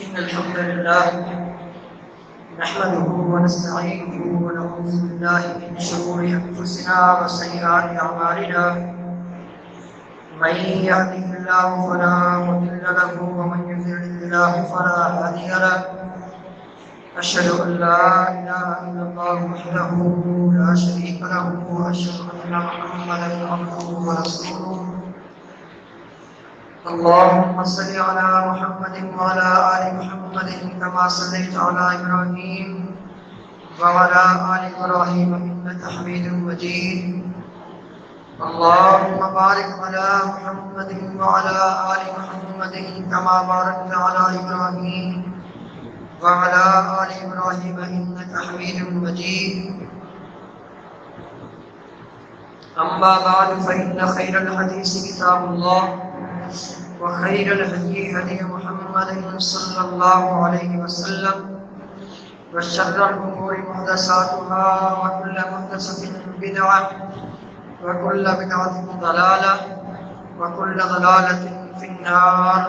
إن الحمد لله نحمده ونستعينه ونعوذ بالله من شرور أنفسنا وسيئات أعمالنا من يهده الله فلا مضل له ومن يضلل الله فلا هادي له أشهد أن لا إله إلا الله وحده لا شريك له وأشهد أن محمدا عبده ورسوله اللهم صل على محمد وعلى آل محمد كما صليت على إبراهيم وعلى آل إبراهيم إنك حميد مجيد اللهم بارك على محمد وعلى آل محمد كما باركت على إبراهيم وعلى آل إبراهيم إنك حميد مجيد أما بعد فإن خير الحديث كتاب الله وخير الهدي هدي محمد صلى الله عليه وسلم وشر الأمور محدثاتها وكل محدثة بدعة وكل بدعة ضلالة وكل ضلالة في النار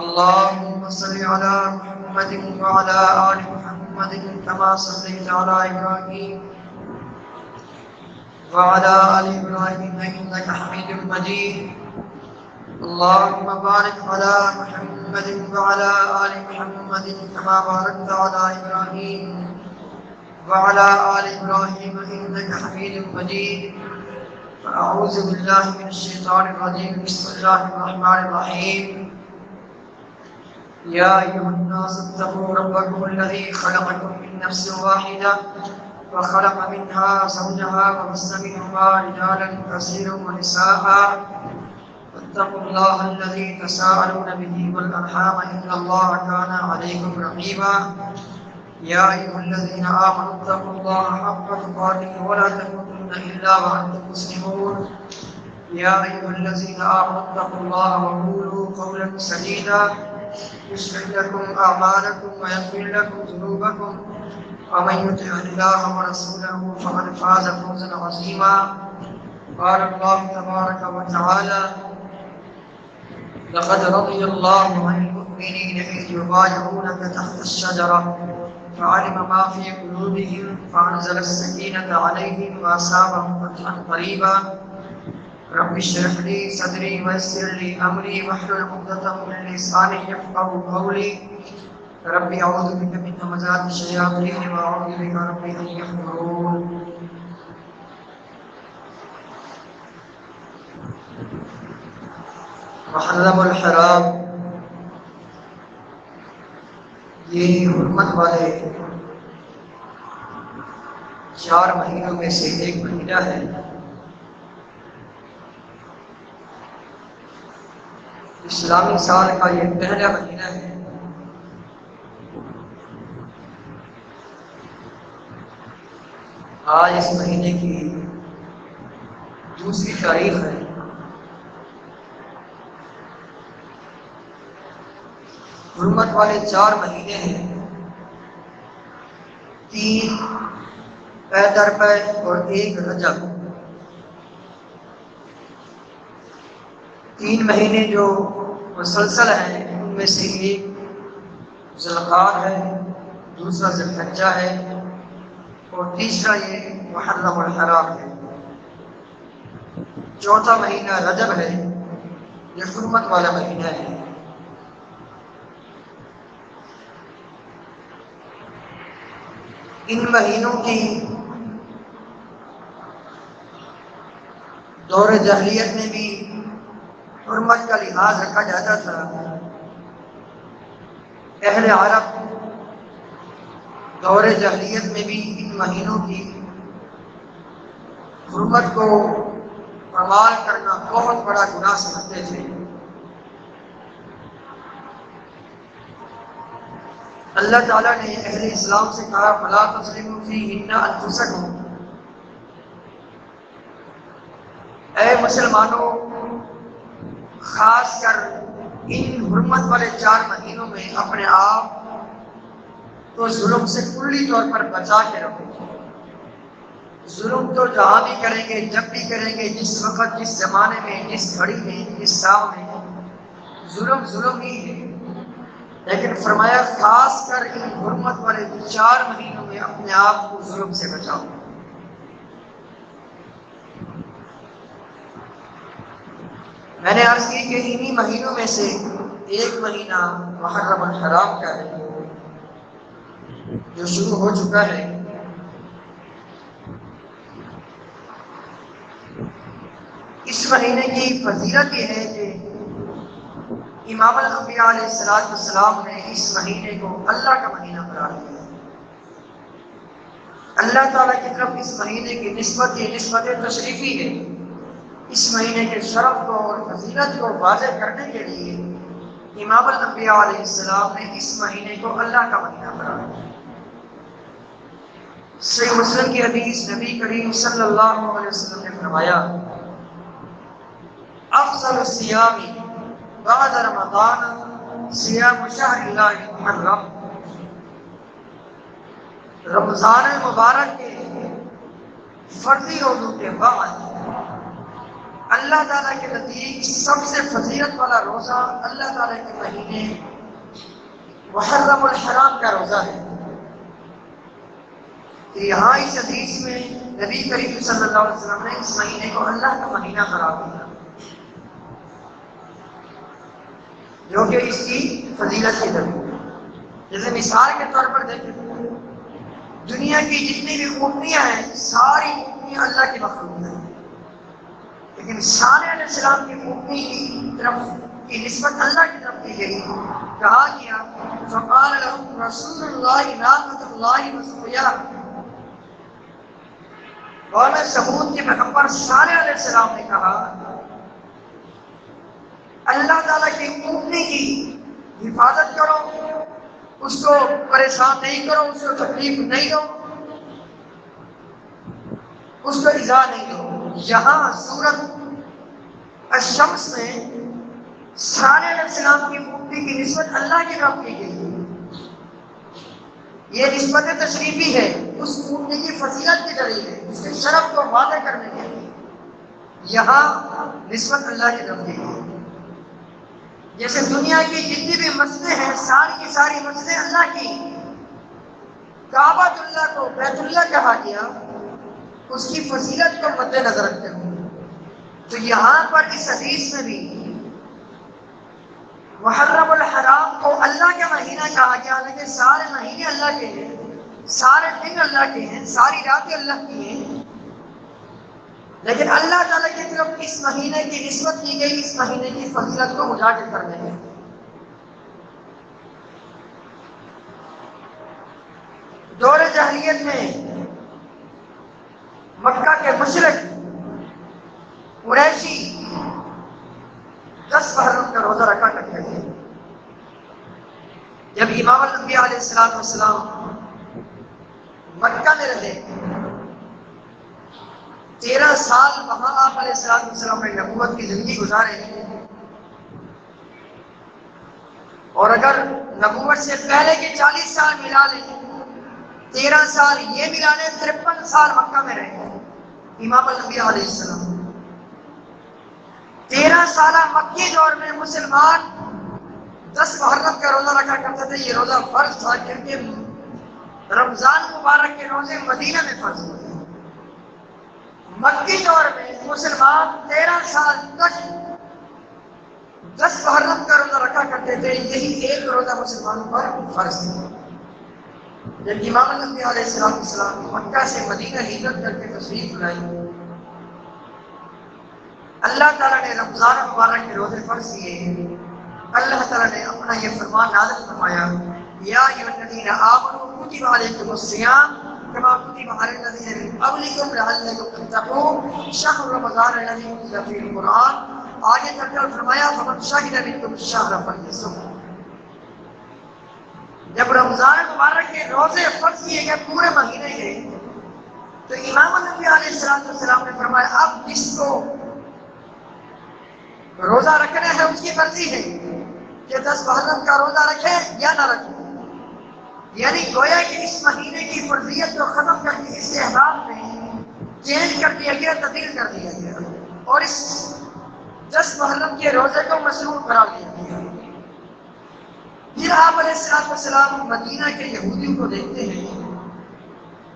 اللهم صل على محمد وعلى آل محمد كما صليت على إبراهيم وعلى آل إبراهيم إنك حميد مجيد اللهم بارك على محمد وعلى آل محمد كما باركت على إبراهيم وعلى آل إبراهيم إنك حميد مجيد أعوذ بالله من الشيطان الرجيم بسم الله الرحمن الرحيم يا أيها الناس اتقوا ربكم الذي خلقكم من نفس واحدة وخلق منها زوجها وبث منهما رجالا كثيرا ونساء واتقوا الله الذي تساءلون به والأرحام إن الله كان عليكم رقيبا يا أيها الذين آمنوا اتقوا الله حق تقاته ولا تموتن إلا وأنتم مسلمون يا أيها الذين آمنوا اتقوا الله وقولوا قولا سديدا يصلح لكم أعمالكم ويغفر لكم ذنوبكم ومن يطع الله ورسوله فقد فاز فوزا عظيما قال الله تبارك وتعالى لقد رضي الله عن المؤمنين إذ يبايعونك تحت الشجرة فعلم ما في قلوبهم فأنزل السكينة عليهم وأصابهم فتحا قريبا رب اشرح لي صدري ويسر لي أمري واحلل عقدة من لساني يفقهوا قولي رب أعوذ بك من همزات الشياطين وأعوذ بك رب أن يحضرون محرم الحرام یہ حرمت والے 4 مہینوں میں سے ایک مہینہ ہے۔ اسلامی سال کا یہ پہلا مہینہ ہے۔ آج اس مہینے کی دوسری تاریخ ہے۔ حرمت والے 4 مہینے ہیں، 3 پیدر پہ اور 1 رجب۔ 3 مہینے جو مسلسل ہیں ان میں سے ایک ذوالقعدہ ہے، دوسرا ذوالحجہ ہے اور تیسرا یہ محرم الحرام ہے۔ 4تھا مہینہ رجب ہے، یہ حرمت والا مہینہ ہے۔ ان مہینوں کی دور جاہلیت میں بھی حرمت کا لحاظ رکھا جاتا تھا۔ اہل عرب دور جاہلیت میں بھی ان مہینوں کی حرمت کو پامال کرنا بہت بڑا گناہ سمجھتے تھے۔ اللہ تعالیٰ نے اہل اسلام سے کہا فَلَا تَظْلِمُوا فِيهِنَّ أَنفُسَكُمْ، اے مسلمانوں خاص کر ان حرمت والے 4 مہینوں میں اپنے آپ تو ظلم سے کلی طور پر بچا کے رکھو۔ ظلم تو جہاں بھی کریں گے، جب بھی کریں گے، جس وقت، جس زمانے میں، جس گھڑی میں، جس سال میں، ظلم ہی ہے۔ لیکن فرمایا خاص کر ان حرمت والے 4 مہینوں میں اپنے آپ کو ظلم سے بچاؤ۔ میں نے عرض کی کہ انہی مہینوں میں سے ایک مہینہ محرم الحرام کا ہے جو شروع ہو چکا ہے۔ اس مہینے کی فضیلت یہ ہے کہ امام الانبیاء علیہ السلام نے اس مہینے کو اللہ کا مہینہ قرار دیا۔ اللہ تعالیٰ کی طرف اس مہینے کی نسبت یہ نسبت تشریفی ہے۔ اس مہینے کے شرف کو اور فضیلت کو واضح کرنے کے لیے امام الانبیاء علیہ السلام نے اس مہینے کو اللہ کا مہینہ قرار دیا۔ صحیح مسلم کی حدیث نبی کریم صلی اللہ علیہ وسلم نے فرمایا افضل الصیام بعد رمضان صیام شہر اللہ المحرم۔ رمضان مبارک کے فرضی روزوں کے بعد اللہ تعالیٰ کے نزدیک سب سے فضیلت والا روزہ اللہ تعالیٰ کے مہینے محرم الحرام کا روزہ ہے۔ یہاں اس حدیث میں نبی کریم صلی اللہ علیہ وسلم نے اس مہینے کو اللہ کا مہینہ قرار دیا، جو کہ اس کی فضیلت کی دلیل ہے۔ جیسے مثال کے طور پر دیکھیں، دنیا کی جتنی بھی اونٹنیاں ہیں ساری اونٹنیاں اللہ کی مخلوق ہیں، لیکن صالح علیہ السلام کی اونٹنی کی طرف کی نسبت اللہ کی طرف کی گئی۔ کہا گیا فقال لهم رسول اللہ ناقۃ اللہ وسقیاہ۔ قوم ثمود کے پیغمبر صالح علیہ السلام نے کہا اللہ تعالیٰ کی اونٹنی کی حفاظت کرو، اس کو پریشان نہیں کرو، اس کو تکلیف نہیں دو، اس کو ایذا نہیں دو۔ یہاں سورۃ الشمس میں صالح علیہ السلام کی اونٹنی کی نسبت اللہ کی طرف کی گئی۔ یہ نسبت تشریفی ہے، اس اونٹنی کی فضیلت کی دلیل ہے، اس کے شرف کو واضح کرنے کے لیے یہاں نسبت اللہ کی طرف کی گئی۔ جیسے دنیا کی جتنی بھی مسجدیں ہیں ساری کی ساری مسجدیں اللہ کی، کعبۃ اللہ کو بیت اللہ کہا گیا اس کی فضیلت کو مد نظر رکھتے ہوئے۔ تو یہاں پر اس حدیث میں بھی محرم الحرام کو اللہ کا مہینہ کہا گیا، لیکن سارے مہینے اللہ کے ہیں، سارے دن اللہ کے ہیں، ساری راتیں اللہ کی ہیں، لیکن اللہ تعالیٰ کی طرف اس مہینے کی نسبت کی گئی اس مہینے کی فضیلت کو اجاگر کرنے میں۔ دور جاہلیت میں مکہ کے مشرک قریشی 10 محرم کا روزہ رکھا کرتے تھے۔ جب امام الانبیاء علیہ السلام مکہ میں رہے، 13 سال وہاں آپ علیہ السلام نے نبوت کی زندگی گزارے، اور اگر نبوت سے پہلے کے 40 سال ملا لیں، 13 سال یہ ملا لیں، 53 سال مکہ میں رہے امام الانبیاء علیہ السلام۔ 13 سالہ مکی دور میں مسلمان 10 محرم کا روزہ رکھا کرتے تھے۔ یہ روزہ فرض تھا کیونکہ رمضان مبارک کے روزے مدینہ میں فرض ہوتے ہیں۔ مکی دور میں مسلمان 13 سال تک 10 محرم کا روزہ رکھا کرتے تھے، یہی ایک روزہ مسلمانوں پر فرض تھا۔ جب امام الانبیاء علیہ السلام مکہ سے مدینہ ہجرت کر کے تشریف لائی، اللہ تعالیٰ نے رمضان مبارک کے روزے فرض کیے۔ اللہ تعالیٰ نے اپنا یہ فرمان نازل فرمایا یا ایھا الذین آمنوا کتب علیکم الصیام کما کتب علی الذین من قبلکم لعلکم تتقون شہر رمضان الذی انزل فیہ القرآن۔ آگے چل کر فرمایا فمن شہد منکم الشہر فلیصمہ۔ جب رمضان مبارک کے روزے فرض کیے گئے پورے مہینے کے، تو امام الانبیاء علیہ السلام نے فرمایا اب جس کو روزہ رکھنا ہے اس کی مرضی ہے کہ 10 محرم کا روزہ رکھے یا نہ رکھے، یعنی گویا کہ اس مہینے کی فرضیت کو ختم کر کے استحباب میں چینج کر دیا گیا، تبدیل کر دیا گیا، اور اس 10 محرم کے روزے کو مشروع قرار دیا گیا۔ پھر آپ علیہ السلام مدینہ کے یہودیوں کو دیکھتے ہیں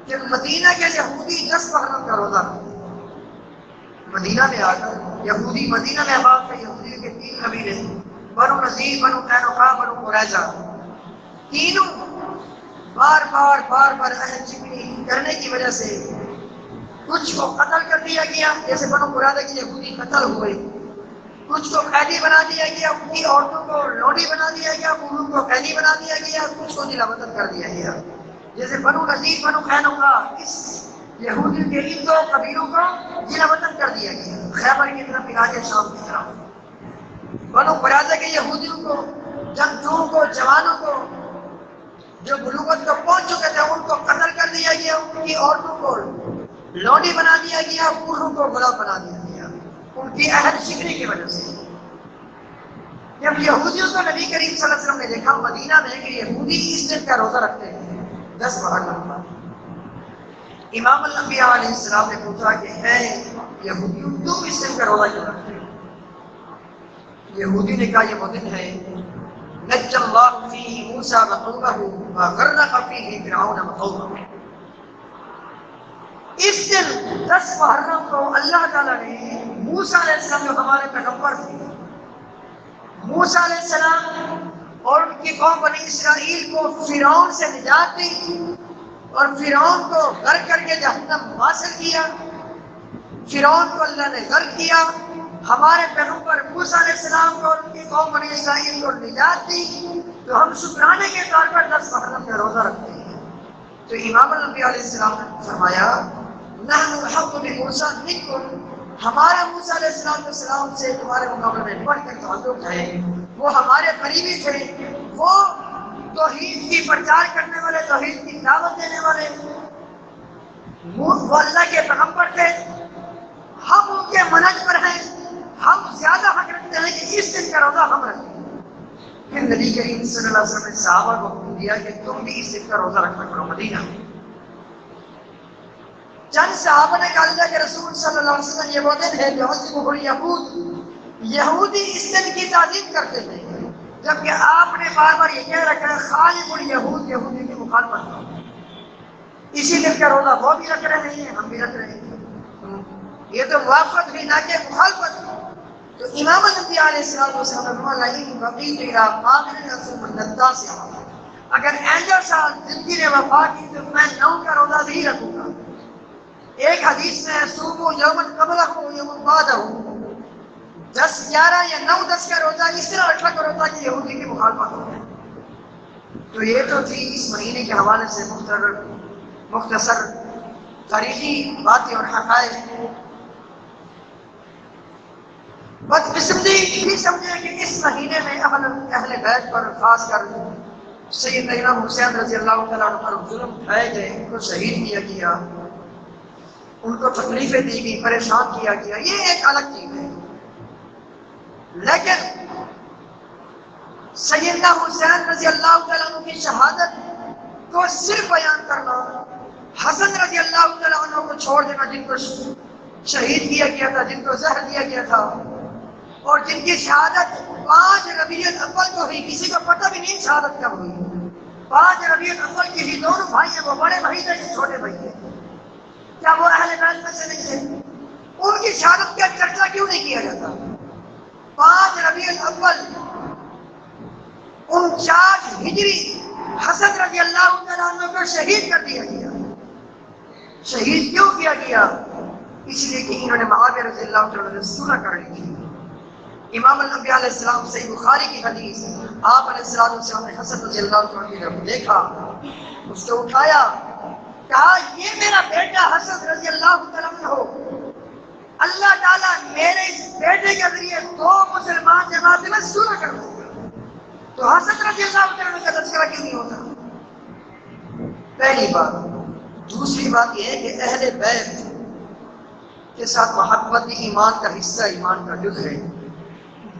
کہ مدینہ کے یہودی 10 محرم کا روزہ رکھتے ہیں۔ مدینہ میں آ کر یہودی، مدینہ میں آباد کے یہودی کے 3 قبیلے، بنو نذیر، بنو قینقاع، بنو قریظہ، تینوں بار بار عہد چکنی کرنے کی وجہ سے کچھ کو قتل کر دیا گیا، جیسے بنو قریظہ کے یہودی قتل ہوئے، کچھ کو قیدی بنا دیا گیا، ان کی عورتوں کو لوڈی بنا دیا گیا، بوڑھوں کو قیدی بنا دیا گیا، کچھ کو ضلع وطن کر دیا گیا، جیسے بنو نذیر، بنو قینقاع، اس یہودی کے ان 2 قبیلوں کو ضلع وطن کر دیا گیا، خیبر کی طرف، علاج شام کی طرف۔ بنو قریظہ کے یہودیوں کو، جنگجوؤں کو، جوانوں کو جو بلوغت کو پہنچ چکے تھے ان کو قتل کر دیا گیا، ان کی عورتوں کو لوڈی بنا دیا گیا، بوڑھوں کو غلام بنا دیا گیا، ان کی عہد شکنی کی وجہ سے۔ جب یہودیوں کو نبی کریم صلی اللہ علیہ وسلم نے دیکھا مدینہ میں کہ یہودی اس دن کا روزہ رکھتے ہیں 10 محرم کا، امام الانبیاء علیہ السلام نے پوچھا کہ اے یہودیوں، تم اس دن کا روزہ کیوں رکھتے ہیں؟ یہودی نے کہا یہ وہ دن ہے نجى الله فيه موسى وقومه وغرق فيه فرعون وقومه۔ اس دن 10 محرم کو اللہ تعالیٰ نے موسیٰ علیہ السلام جو ہمارے پیغمبر تھے، موسیٰ علیہ السلام اور ان کی قوم بنی اسرائیل کو فرعون سے نجات دی اور فرعون کو غرق کر کے جہنم حاصل کیا، فرعون کو اللہ نے غرق کیا، ہمارے پیغمبر موسیٰ علیہ السلام کو اور ان کی قوم بنی اسرائیل کو نجات دی، تو ہم شکرانے کے طور پر 10 محرم کا روزہ رکھتے ہیں۔ تو امام الانبیاء علیہ السلام نے فرمایا نحن احق بموسیٰ منکم، ہمارا موسیٰ علیہ السلام سے تمہارے مقابلے میں بڑھ کر تعلق ہے، وہ ہمارے قریبی تھے، وہ توحید کی پرچار کرنے والے، توحید کی دعوت دینے والے، وہ اللہ کے پیغمبر تھے، ہم ان کے منہج پر ہیں، ہم زیادہ حق رکھتے ہیں کہ اس دن کا روزہ ہم رکھیں۔ پھر نبی کریم صلی اللہ علیہ وسلم نے صحابہ کو حکم دیا کہ تم بھی اس دن کا روزہ رکھا کرو مدینہ۔ چند صحابہ نے کہا اللہ کے رسول صلی اللہ علیہ وسلم یہ وہ دن ہے جو یہودی اس دن کی تعظیم کرتے تھے، جبکہ آپ نے بار بار یہ کہہ رکھا ہے خالق الیہود، یہودی کی مخالفت کرو، اسی دن کا روزہ وہ بھی رکھ رہے ہیں، ہم بھی رکھ رہے ہیں، یہ تو موافقت بھی نہ کہ مخالفت۔ تو امام الانبیاء علیہ السلام نے فرمایا اگر آئندہ سال زندگی نے وفا کی تو میں 9 کا روزہ بھی رکھوں گا۔ ایک حدیث میں صوموا یوما قبلہ یوما بعدہ، 10، 11 یا 9، 10 کا روزہ اس طرح رکھا کرو تاکہ یہودی کی مخالفت ہو۔ تو یہ تو تھی اس مہینے کے حوالے سے مختصر تاریخی باتیں اور حقائق۔ بدقسمتی بھی سمجھے کہ اس مہینے میں اہل بیت پر خاص کر سیدنا حسین رضی اللہ تعالیٰ عنہ پر ظلم اٹھائے گئے، ان کو شہید کیا گیا، ان کو تکلیفیں دی گئی، پریشان کیا گیا، یہ ایک الگ چیز ہے۔ لیکن سیدنا حسین رضی اللہ تعالیٰ عنہ کی شہادت کو صرف بیان کرنا، حسن رضی اللہ تعالیٰ عنہ کو چھوڑ دینا جن کو شہید کیا گیا تھا، جن کو زہر دیا گیا تھا، اور جن کی شہادت 5 ربیع الاول کو ہوئی، کسی کو پتہ بھی نہیں شہادت کب ہوئی۔ 5 ربیع الاول کے ہی دونوں بھائی ہیں، وہ بڑے بھائی تھے، چھوٹے بھائی تھے، کیا وہ اہل بیت میں سے نہیں تھے؟ ان کی شہادت کا چرچا کیوں نہیں کیا جاتا؟ 5 ربیع الاول 49 ہجری حسن رضی اللہ تعالیٰ عنہ کو شہید کر دیا گیا۔ شہید کیوں کیا گیا؟ اس لیے کہ انہوں نے معاویہ رضی اللہ تعالیٰ عنہ سے صلح کر لی تھی۔ امام الانبیاء علیہ السلام صحیح بخاری کی حدیث، آپ علیہ السلام نے حسن رضی اللہ تعالیٰ عنہ کی طرف دیکھا، اس کو اٹھایا، کہا یہ میرا بیٹا حسن رضی اللہ تعالیٰ عنہ ہو، اللہ تعالیٰ میرے اس بیٹے کے ذریعے 2 مسلمان جماعتیں میں صلح کر دوں گا۔ تو حسن رضی اللہ تعالیٰ عنہ کا تذکرہ کیوں نہیں ہوتا؟ پہلی بات۔ دوسری بات یہ ہے کہ اہل بیت کے ساتھ محبت ایمان کا حصہ، ایمان کا جز ہے۔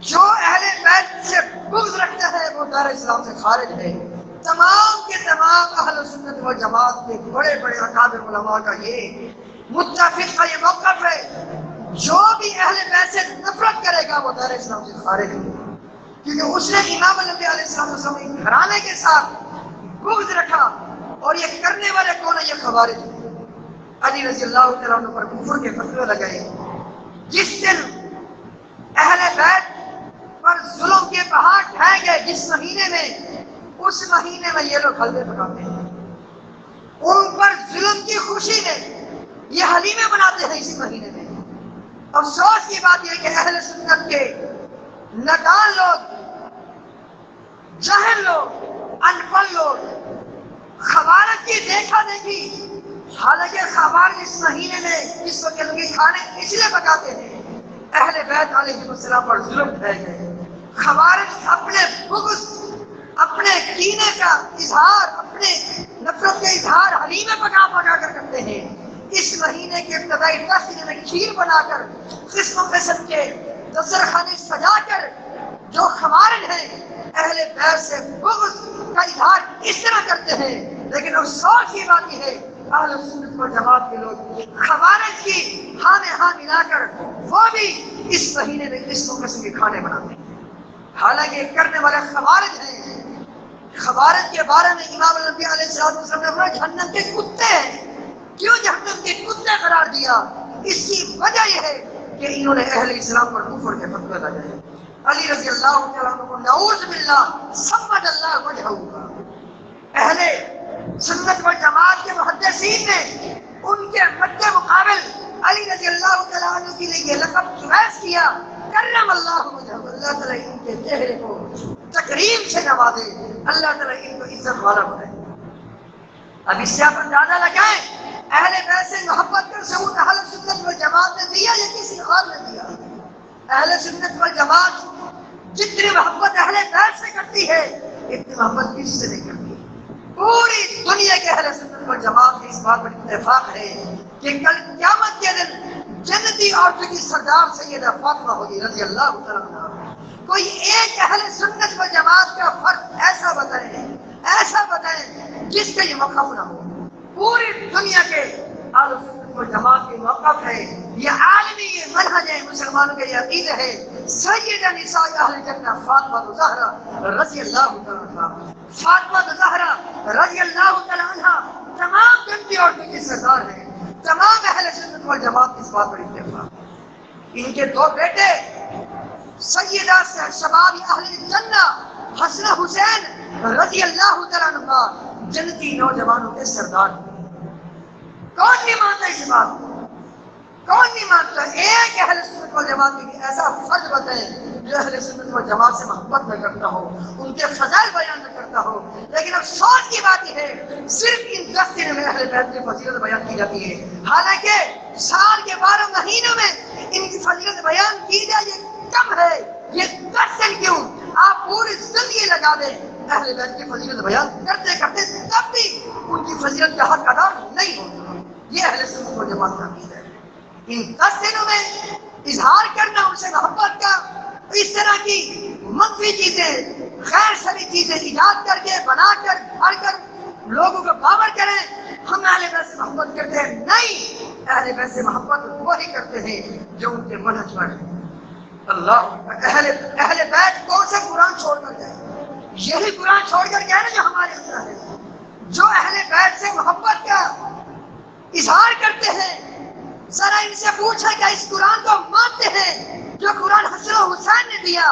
جو اہل بیت سے بغض رکھتا ہے وہ دار اسلام سے خارج ہے۔ تمام کے تمام اہل سنت و جماعت کے بڑے بڑے اکابر علماء کا یہ متفق کا یہ موقف ہے، جو بھی اہل بیت سے نفرت کرے گا وہ دار اسلام سے خارج ہے۔ کیونکہ اس نے امام الانبیاء علیہ السلام کے گھرانے کے ساتھ بغض رکھا، اور یہ کرنے والے کون ہیں؟ یہ خوارج ہیں۔ علی رضی اللہ تعالیٰ عنہ پر کفر کے فتوے لگائے۔ جس دن اہل بیت پر ظلم کے پہاڑ ڈھائے گئے، جس مہینے میں، اس مہینے میں یہ لوگ حلوے پکاتے ہیں، ان پر ظلم کی خوشی میں یہ حلیمے بناتے ہیں اسی مہینے میں۔ افسوس کی بات یہ کہ اہل سنت کے نادان لوگ، جاہل لوگ، ان پڑھ لوگ خوارج کی دیکھا دیکھی، حالانکہ خوارج اس مہینے میں اس وقت کے کھانے اس لیے پکاتے ہیں اہل بیت علیہ السلام پر ظلم ڈھائے گئے۔ خوارج اپنے بغض، اپنے کینے کا اظہار، اپنے نفرت کا اظہار حلیمے پکا پکا کر کرتے ہیں۔ اس مہینے کے ابتدائی 10 دن میں کھیر بنا کر، قسم قسم کے دسترخوانے سجا کر، جو خوارج ہیں اہل بیت سے بغض کا اظہار اس طرح کرتے ہیں۔ لیکن افسوس کی بات یہ ہے اہل سنت والجماعت کے لوگ خوارج کی ہاں میں ہاں ملا کر وہ بھی اس مہینے میں قسم قسم کے کھانے بناتے ہیں، حالانکہ کرنے والے خوارج ہیں۔ خوارج کے بارے میں امام الانبیاء علیہ السلام نے فرمایا جہنم کے کتے ہیں۔ کیوں جہنم کے کتے قرار دیا؟ اس کی وجہ یہ ہے کہ انہوں نے اہل اسلام پر کفر کے فتوے لگائے۔ علی رضی اللہ تعالیٰ عنہ کو نعوذ باللہ سمد اللہ وجہہ، اہل سنت والجماعت کے محدثین نے ان کے مد مقابل علی رضی اللہ تعالیٰ عنہ کے لیے یہ لقب چوائس کیا، کرم اللہ وجہہ، اللہ تعالیٰ ان کے چہرے کو تکریم سے نوازے، اللہ تعالیٰ ان کو عزت والا بنائے۔ اب اس سے آپ اندازہ لگائیں اہل بیت سے محبت کا ثبوت اہل سنت والجماعت نے دیا یا کسی اور نے دیا؟ اہل سنت والجماعت جتنی محبت اہل بیت سے کرتی ہے اتنی محبت کس سے نہیں کرتی؟ پوری دنیا کے اہل سنت والجماعت میں اس بات پر اتفاق ہے کہ کل قیامت کے دن جنتی عورتوں کی سردار سیدہ فاطمہ ہوگی رضی اللہ تعالیٰ عنہا۔ کوئی ایک اہل سنت والجماعت کا فرد ایسا بتائیں جس کا یہ موقف نہ ہو۔ پوری دنیا کے اہل سنت والجماعت کے موقف ہے، یہ عالمی یہ منہج ہے، مسلمانوں کے یہ عقیدہ ہے، سیدہ نساء اہل جنہ فاطمہ زہرا رضی اللہ تعالیٰ عنہا۔ فاطمہ زہرا رضی اللہ تعالیٰ عنہا تمام جنتی عورتوں کی سردار ہیں۔ تمام اہل سنت والجماعت اس بات پر اتفاق۔ ان کے 2 بیٹے سیدہ شباب اہل جنہ حسن حسین رضی اللہ تعالیٰ عنہ جنتی نوجوانوں کے سردار۔ کون نہیں مانتا اس بات کو؟ کون نہیں مانتا؟ ایک اہل سنت والجماعت کے لیے ایسا فرض بتائیں جو اہل سنت والجماعت سے محبت نہ کرتا ہو، ان کے فضائل بیان نہ کرتا ہو۔ لیکن افسوس کی بات یہ ہے صرف ان 10 دنوں میں اہل بیت کی فضیلت بیان کی جاتی ہے، حالانکہ سال کے 12 مہینوں میں ان کی فضیلت بیان کی جائے یہ کم ہے۔ یہ 10 دن کیوں؟ آپ پوری زندگی لگا دیں اہل بیت کی فضیلت بیان کرتے کرتے تب بھی ان کی فضیلت کا حق ادا نہیں ہوتا۔ یہ اہل سنت والجماعت کا عقیدہ ہے۔ ان 10 دنوں میں اظہار کرنا ان سے محبت کا، اس طرح کی منفی چیزیں، غیر سری چیزیں ایجاد کر کے بنا کر بھر کر لوگوں کو باور کریں ہم اہل بیت سے محبت کرتے ہیں، نہیں، اہل بیت سے محبت وہی کرتے ہیں جو ان کے منہج پر ہے۔ اللہ اہل بیت کون سا قرآن چھوڑ کر گئے؟ یہی قرآن چھوڑ کر گئے نا جو ہمارے اندر ہے۔ جو اہل بیت سے محبت کا اظہار کرتے ہیں ذرا ان سے پوچھیں کہ اس قرآن کو مانتے ہیں جو قرآن حسن و حسین نے دیا،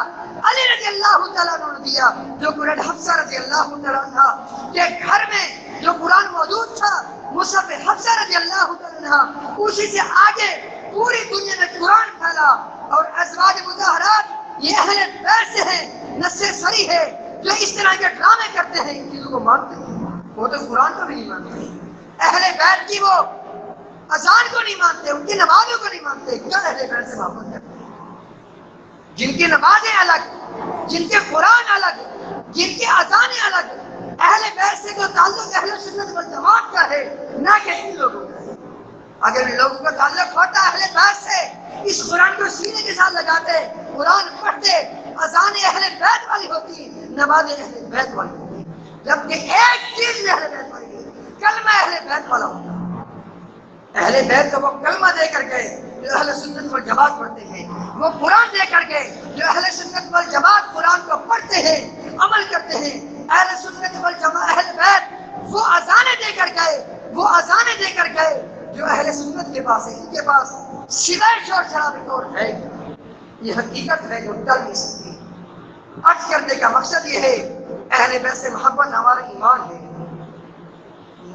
علی رضی اللہ تعالیٰ عنہ نے دیا، جو قرآن حفصہ رضی اللہ تعالیٰ عنہ کے گھر میں جو قرآن موجود تھا، مصحف حفصہ رضی اللہ تعالیٰ عنہ، اسی سے آگے پوری دنیا میں قرآن پھیلا۔ اور ازواج مطہرات یہ اہل بیت سے ہیں، نص صریح ہے، جو اس طرح کے ڈرامے کرتے ہیں ان چیزوں کو مانتے ہیں، وہ تو قرآن کو بھی نہیں مانتے۔ اہل بیت کی وہ اذان کو نہیں مانتے، ان کی نمازوں کو نہیں مانتے، کیا اہل بیت سے محبت کرتے ہیں؟ جن کی نمازیں الگ، جن کے قرآن الگ، جن کی اذانیں الگ، اہل بیت سے کوئی تعلق اہل سنت والجماعت کا ہے نہ کہ ان لوگوں کا ہے۔ اگر ان لوگوں کا تعلق ہوتا اہل بیت سے، اس قرآن کو سینے کے ساتھ لگاتے، قرآن پڑھتے، اذانیں اہل بیت والی ہوتی، نمازیں اہل بیت والی ہوتی، جبکہ ایک چیز میں اہل بیت والی ہے، کلمہ اہل بیت والا ہوتا۔ اہل بیت کو وہ کلمہ دے کر گئے جو اہل سنت والجماعت پڑھتے ہیں، وہ قرآن دے کر گئے جو اہل سنت والجماعت قرآن کو سمجھتے ہیں، عمل کرتے ہیں۔ اہل سنت والجماعت اہل بیت وہ اذانیں دے کر گئے جو اہل سنت کے پاس ہے، ان کے پاس سوائے شور شرابے اور ہے۔ یہ حقیقت ہے جو ٹل نہیں سکتی۔ عرض کرنے کا مقصد یہ ہے اہل بیت سے محبت ہمارا ایمان ہے۔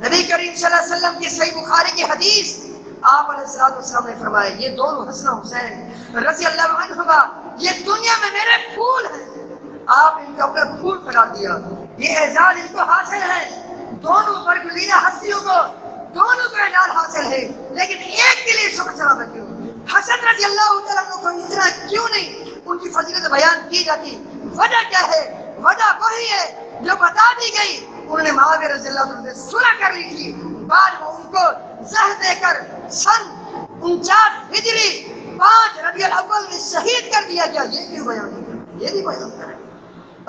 نبی کریم صلی اللہ علیہ وسلم کی صحیح بخاری کی حدیث، آپ علیہ السلام نے فرمایا یہ دونوں حسن حسین رضی اللہ عنہما یہ دنیا میں میرے پھول ہیں، آپ ان کا اپنا پھول قرار دیا، یہ اعزاز ان کو حاصل ہے۔ دونوں برگزیدہ ہستیوں کو دونوں کو اعزاز حاصل ہے، لیکن ایک کے لیے شکر شرابہ کیوں؟ حسن رضی اللہ تعالیٰ کو اتنا کیوں نہیں ان کی فضیلت بیان کی جاتی؟ وجہ کیا ہے؟ وجہ وہی ہے جو بتا دی گئی، انہوں نے معاویہ رضی اللہ عنہ سے صلح کر لی تھی، بعد میں ان کو زہر دے کر سن 49 ہجری 5 ربیع الاول میں شہید کر دیا گیا۔ یہ کیوں بیان کریں؟ یہ بھی بیان کریں۔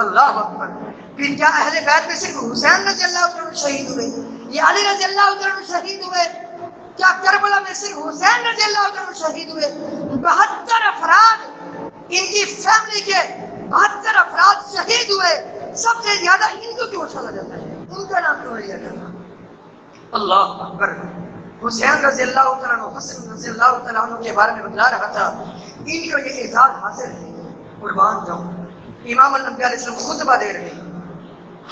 اللہ اکبر۔ پھر کیا اہل بیت میں صرف حسین رضی اللہ عنہ شہید ہوئے یا علی رضی اللہ عنہ شہید ہوئے؟ کیا کربلا میں صرف حسین رضی اللہ عنہ شہید ہوئے؟ 72 افراد ان کی فیملی کے 72 افراد شہید ہوئے، سب سے زیادہ ان کو کیوں اچھا جاتا ہے؟ ان کا نام کیوں لیا جاتا ہے؟ اللہ اکبر۔ حسین رضی اللہ تعالیٰ عنہ، حسن رضی اللہ تعالیٰ عنہ کے بارے میں بتلا رہا تھا، ان کو یہ اعزاز حاصل ہے، قربان جاؤں۔ امام الانبیاء علیہ السلام خطبہ دے رہے ہیں،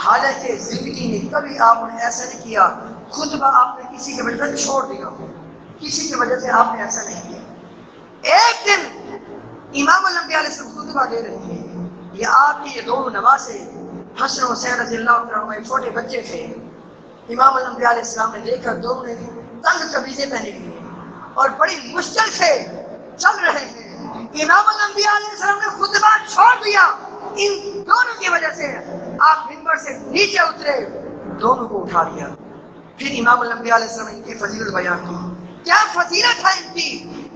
حالانکہ زندگی میں کبھی آپ نے ایسا نہیں کیا خطبہ آپ نے کسی کی وجہ سے چھوڑ دیا، کسی کی وجہ سے آپ نے ایسا نہیں کیا۔ ایک دن امام الانبیاء علیہ السلام خطبہ دے رہے ہیں، یہ آپ کی یہ دونوں نواسے حسن حسین رضی اللہ عنہ چھوٹے بچے تھے۔ امام الانبیاء علیہ السلام نے دیکھا دونوں نے تنگ قمیضیں پہنی ہوئی ہیں اور بڑی مشکل سے چل رہے ہیں۔ امام الانبیاء علیہ السلام نے خطبہ چھوڑ دیا، ان دونوں کی وجہ سے آپ منبر سے نیچے اترے، دونوں کو اٹھا لیا۔ پھر امام الانبیاء علیہ السلام نے ان کی فضیلت بیان کی، کیا فضیلت ہے ان کی؟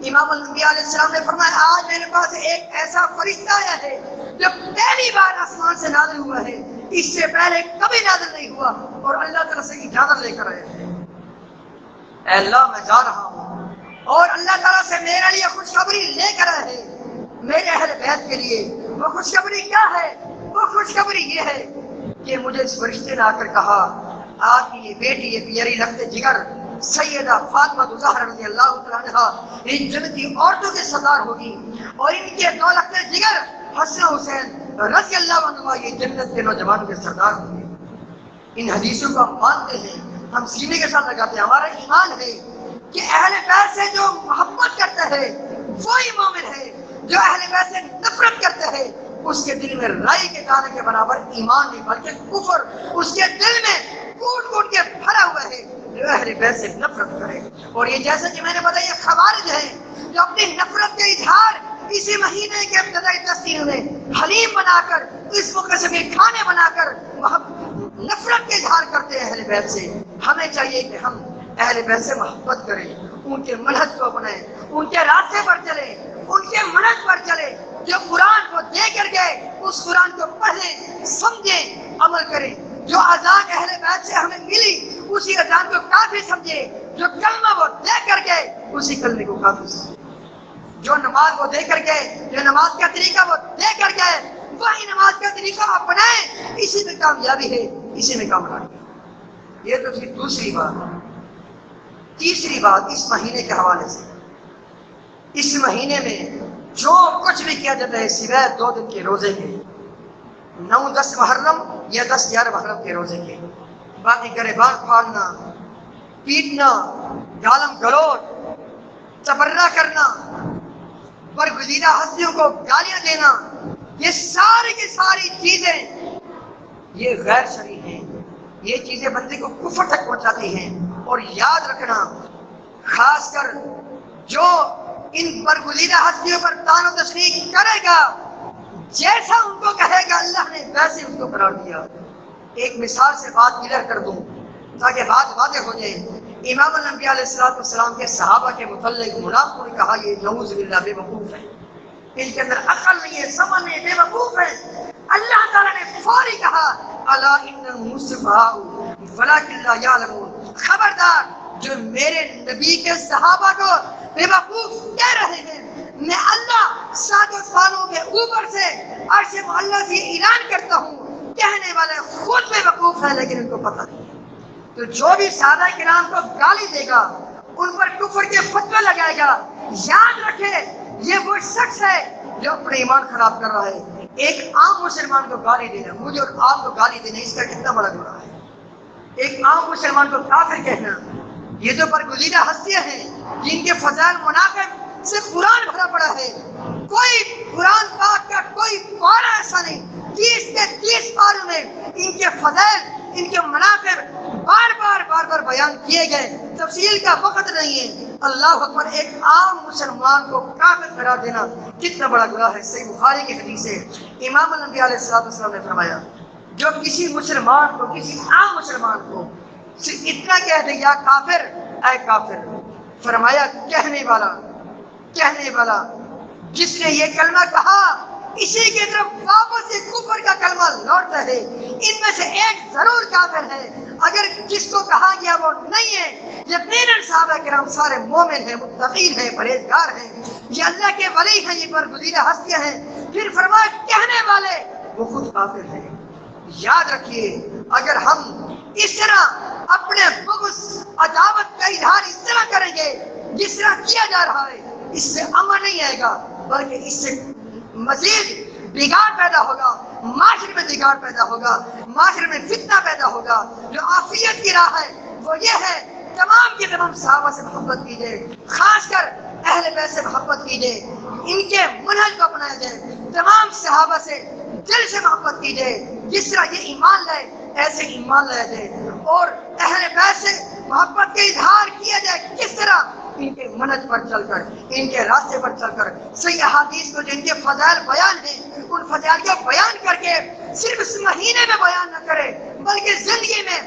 امام الانبیاء علیہ السلام نے فرمایا آج میرے پاس ایک ایسا فرشتہ آیا ہے جو پہلی بار آسمان سے نازل ہوا ہے، اس سے پہلے کبھی نازل نہیں ہوا، اور اللہ تعالیٰ سے اجازت لے کر آیا ہے، اے اللہ میں جا رہا ہوں، اور اللہ تعالیٰ سے میرے لیے خوشخبری لے کر آئے ہیں میرے اہل بیت کے لیے۔ وہ خوشخبری کیا ہے؟ وہ خوشخبری یہ ہے کہ مجھے اس فرشتے نے آ کر کہا آپ کی یہ بیٹی یہ پیاری لخت جگر سیدہ فاطمہ زہرا رضی اللہ تعالیٰ عنہا ان جنتی عورتوں کے سردار ہوگی، اور ان کے 2 لخت جگر حسن حسین رضی اللہ عنہما یہ جنت کے نوجوانوں کے سردار ہوں گے۔ ان حدیثوں کو ہم مانتے ہیں، ہم سینے کے ساتھ لگاتے ہیں، ہمارا ایمان ہے کہ اہل بیت سے جو محبت کرتا ہے وہی مومن ہے، جو اہل بیت سے نفرت کرتا ہے اس کے دل میں رائی کے دانے کے برابر ایمان نہیں بلکہ کفر اس کے دل میں کوٹ کوٹ کے بھرا ہوا ہے، جو اہل بیت سے نفرت کرے۔ اور یہ جیسا کہ میں نے بتایا یہ خوارج ہیں جو اپنی نفرت کا اظہار اسی مہینے کے ابتدائی 10 دنوں میں حلیم بنا کر اس مقصد کے کھانے بنا کر نفرت کا اظہار کرتے ہیں اہل بیت سے۔ ہمیں چاہیے کہ ہم اہل بیت سے محبت کریں، ان کے منہج کو اپنائیں، ان کے راستے پر چلیں، ان کے منہج پر چلیں، جو قرآن کو دے کر گئے اس قرآن کو پڑھیں، سمجھیں، عمل کریں۔ جو اذان اہل بیت سے ہمیں ملی اسی اذان کو کافی سمجھے، جو کلمہ وہ دے کر گئے اسی کلمے کو کافی سمجھے، جو نماز وہ دے کر گئے، جو نماز کا طریقہ وہ دے کر گئے وہی نماز کا طریقہ اپنائیں، اسی میں کامیابی ہے، اسی میں کامیابی ہے۔ یہ تو تھی دوسری بات۔ تیسری بات اس مہینے کے حوالے سے، اس مہینے میں جو کچھ بھی کیا جاتا ہے سوائے 2 دن کے روزے کے، 9-10 محرم یا 10-11 محرم کے روزے کے، باقی گریبان پھاڑنا، پیٹنا، گالم گلوچ، تبرہ کرنا، برگزیدہ ہستیوں کو گالیاں دینا، یہ ساری کی ساری چیزیں یہ غیر شرعی ہیں، یہ چیزیں بندے کو کفر تک پہنچاتی ہیں۔ اور یاد رکھنا خاص کر جو ان برگزیدہ ہستیوں پر طعن و تشنیع کرے گا جیسا ان کو کہے گا اللہ نے ویسے ان کو قرار دیا۔ ایک مثال سے بات کلیئر کر دوں تاکہ بات واضح ہو جائے۔ امام الانبیاء علیہ السلام کے صحابہ کے متعلق منافقوں نے کہا یہ نعوذ باللہ بے وقوف ہے، ان کے اندر عقل نہیں ہے، سمجھ نہیں ہے، بے وقوف ہے۔ اللہ تعالیٰ نے فوری کہا الا انهم السفهاء ولكن لا يعلمون، خبردار جو میرے نبی کے صحابہ کو بے وقوف کہہ رہے ہیں میں اللہ سات آسمانوں کے اوپر سے عرش معلیٰ سے اعلان کرتا ہوں، کہنے والے خود بے وقوف ہے لیکن ان کو پتہ نہیں۔ تو جو بھی صحابہ کرام کو گالی دے گا، ان پر کفر کے فتوے لگائے گا، یاد رکھے یہ وہ شخص ہے جو اپنے ایمان خراب کر رہا ہے۔ ایک عام مسلمان کو گالی دینا، مجھے اور آپ کو گالی دینا، اس کا کتنا بڑا گناہ ہے۔ ایک عام مسلمان کو کافر کہنا، یہ تو برگزیدہ ہستیاں ہیں جن کے فضائل مناقب سے قرآن بھرا پڑا ہے۔ کوئی قرآن پاک کا کوئی پارہ ایسا نہیں، 30 کے 30 پاروں میں ان کے فضائل، ان کے مناقب بار بار بیان کیے گئے، تفصیل کا وقت نہیں ہے۔ اللہ اکبر، ایک عام مسلمان کو کافر قرار دینا کتنا بڑا گناہ ہے۔ صحیح بخاری کی حدیث ہے، امام الانبیاء علیہ السلام نے فرمایا، جو کسی مسلمان کو، کسی عام مسلمان کو صرف اتنا کہہ دے یا کافر، اے کافر، فرمایا کہنے والا جس نے یہ کلمہ کہا اسی کی طرف واپس سے کفر کا کلمہ لوٹتا ہے۔ ان میں سے ایک ضرور کافر ہے، اگر جس کو کہا گیا وہ نہیں ہے۔ یقیناً صحابہ کرام سارے مومن ہیں، متقین ہیں، پرہیزگار ہیں، یہ اللہ کے ولی ہیں، یہ برگزیدہ ہستیاں ہیں۔ پھر فرمایا کہنے والے وہ خود کافر ہیں۔ یاد رکھیے، اگر ہم اس طرح اپنے بغض، عداوت کا اظہار اس طرح کریں گے جس طرح کیا جا رہا ہے، اس سے امن نہیں آئے گا، بلکہ اس سے مزید بگاڑ پیدا ہوگا، معاشرے میں بگاڑ پیدا ہوگا، معاشرے میں فتنہ پیدا ہوگا۔ جو عافیت کی راہ ہے وہ یہ ہے، تمام کے تمام صحابہ سے محبت کیجیے، خاص کر اہل بیت سے محبت کیجیے، ان کے منہج کو اپنایا جائے، تمام صحابہ سے دل سے محبت کیجیے، جس طرح یہ ایمان لائے ایسے ایمان لایا جائے، اور اہل بیت سے محبت کا اظہار کیا جائے کس طرح؟ ان کے منہج پر چل کر، ان کے راستے پر چل کر، صحیح احادیث کو جن کے فضائل بیان ہیں ان فضائل کو بیان کر کے صرف اس مہینے میں بیان نہ کرے، بلکہ زندگی میں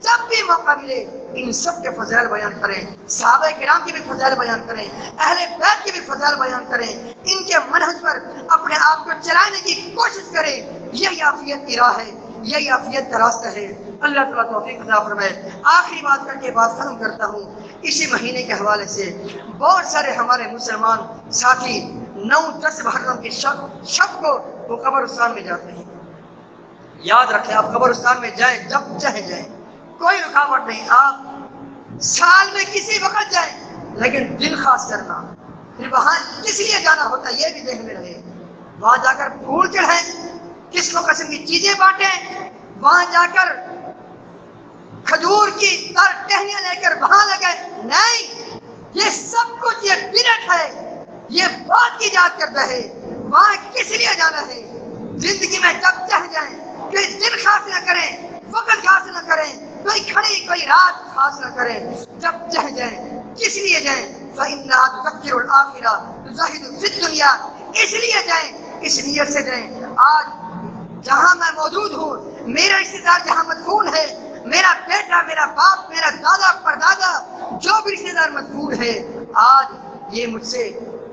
جب بھی موقع ملے ان سب کے فضائل بیان کریں، صحابہ کرام کے بھی فضائل بیان کریں، اہل بیت کے بھی فضائل بیان کریں، ان کے منہج پر اپنے آپ کو چلانے کی کوشش کریں۔ یہی عافیت کی راہ ہے، یہی عافیت کا راستہ ہے۔ اللہ تعالیٰ توفیق عطا فرمائے۔ آخری بات کر کے بات ختم کرتا ہوں، اسی مہینے کے حوالے سے بہت سارے ہمارے مسلمان ساتھی 9-10 محرم کی شب کو وہ قبرستان میں جاتے ہیں۔ یاد رکھیں، آپ قبرستان میں جائیں، جب چاہے جائیں، کوئی رکاوٹ نہیں، آپ سال میں کسی وقت جائیں، لیکن دل خاص کرنا، پھر وہاں کس لیے جانا ہوتا ہے یہ بھی ذہن میں رہے۔ وہاں جا کر پھول چڑھائیں، قسم قسم کی چیزیں بانٹیں، وہاں جا کر کھجور کی ٹہنیاں لے کر وہاں لگائیں، نہیں، یہ سب کچھ یہ بدعت ہے، یہ بات کی یاد کرتا ہے۔ وہاں کس لیے جانا ہے؟ زندگی میں جب چاہ جائیں، کوئی دن خاص نہ کریں، وقت خاص نہ کریں، کوئی کھڑی کوئی رات خاص نہ کریں، جب چاہ جائیں، کس لیے جائیں؟ فَإِنَّهَا تُذَكِّرُ الْآخِرَةَ تُزَهِدُ فِي الدُّنْيَا، اس لیے جائیں، اس نیت سے جائیں۔ آج جہاں میں موجود ہوں، میرا رشتہ دار جہاں مدفون ہے، میرا بیٹا، میرا باپ، میرا دادا پردادا، جو بھی رشتہ دار مدفون ہے، آج یہ مجھ سے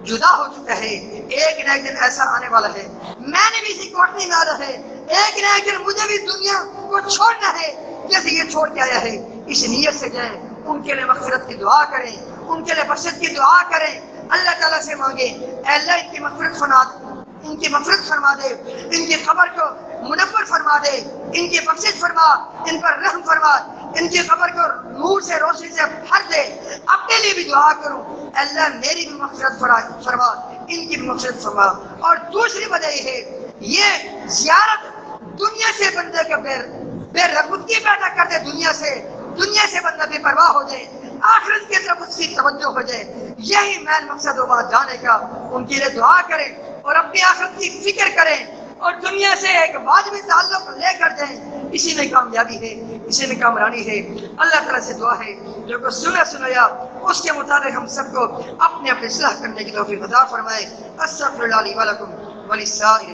جدا ہو چکا ہے۔ ایک نہ ایک دن ایسا آنے والا ہے، میں نے بھی اسی کوٹنی میں آنا ہے، ایک نہ ایک دن مجھے بھی دنیا کو چھوڑنا ہے جیسے یہ چھوڑ کے آیا ہے۔ اس نیت سے جائیں، ان کے لیے مغفرت کی دعا کریں، ان کے لیے بخشش کی دعا کریں، اللہ تعالیٰ سے مانگیں، اے اللہ ان کی مغفرت فرما دے، ان کی قبر کو منور فرما دے، ان کی بخشش فرما، ان پر رحم فرما، ان کی قبر کو نور سے، روشنی سے بھر دے۔ اپنے لیے بھی دعا کروں، اے اللہ میری بھی مغفرت فرما، ان کی بھی مغفرت فرما۔ اور دوسری وجہ یہ ہے، یہ زیارت دنیا سے بندے کا بے رغبتی پیدا کر دے، دنیا سے بندہ بے پرواہ ہو جائے، آخرت کی طرف اس کی توجہ ہو جائے۔ یہی مین مقصد ہو وہاں جانے کا۔ ان کے لیے دعا کریں اور اپنی آخرت کی فکر کریں، اور دنیا سے ایک واجبی تعلق لے کر جائیں، اسی میں کامیابی ہے، اسی میں کامرانی ہے۔ اللہ تعالیٰ سے دعا ہے جو کو سنایا اس کے مطابق ہم سب کو اپنے اصلاح کرنے کی توفیق عطا فرمائے۔ استغفر اللہ لی ولکم وللسائر